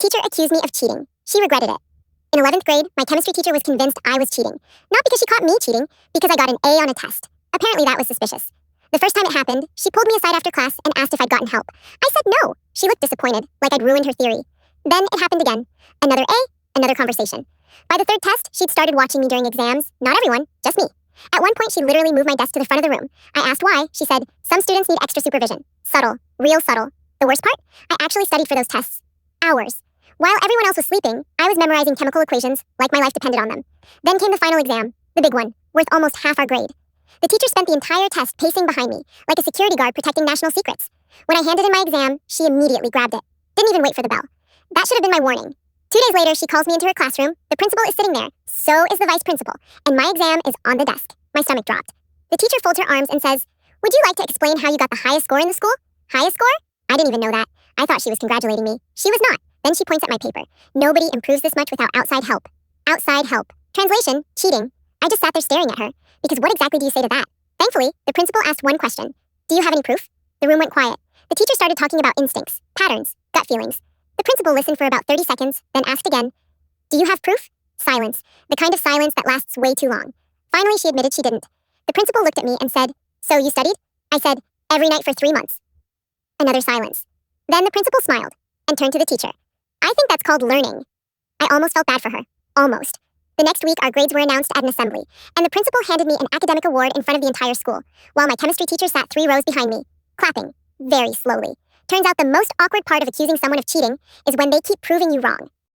teacher accused me of cheating. She regretted it. In 11th grade, my chemistry teacher was convinced I was cheating. Not because she caught me cheating, because I got an A on a test. Apparently that was suspicious. The first time it happened, she pulled me aside after class and asked if I'd gotten help. I said no. She looked disappointed, like I'd ruined her theory. Then it happened again. Another A, another conversation. By the third test, she'd started watching me during exams. Not everyone, just me. At one point, she literally moved my desk to the front of the room. I asked why. She said, some students need extra supervision. Subtle. Real subtle. The worst part? I actually studied for those tests. Hours. While everyone else was sleeping, I was memorizing chemical equations like my life depended on them. Then came the final exam, the big one, worth almost half our grade. The teacher spent the entire test pacing behind me, like a security guard protecting national secrets. When I handed in my exam, she immediately grabbed it. Didn't even wait for the bell. That should have been my warning. 2 days later, she calls me into her classroom. The principal is sitting there. So is the vice principal. And my exam is on the desk. My stomach dropped. The teacher folds her arms and says, would you like to explain how you got the highest score in the school? Highest score? I didn't even know that. I thought she was congratulating me. She was not. Then she points at my paper. Nobody improves this much without outside help. Outside help. Translation, cheating. I just sat there staring at her. Because what exactly do you say to that? Thankfully, the principal asked one question. Do you have any proof? The room went quiet. The teacher started talking about instincts, patterns, gut feelings. The principal listened for about 30 seconds, then asked again, do you have proof? Silence. The kind of silence that lasts way too long. Finally, she admitted she didn't. The principal looked at me and said, so you studied? I said, every night for 3 months. Another silence. Then the principal smiled and turned to the teacher. I think that's called learning. I almost felt bad for her. Almost. The next week, our grades were announced at an assembly, and the principal handed me an academic award in front of the entire school, while my chemistry teacher sat 3 rows behind me, clapping, very slowly. Turns out the most awkward part of accusing someone of cheating is when they keep proving you wrong.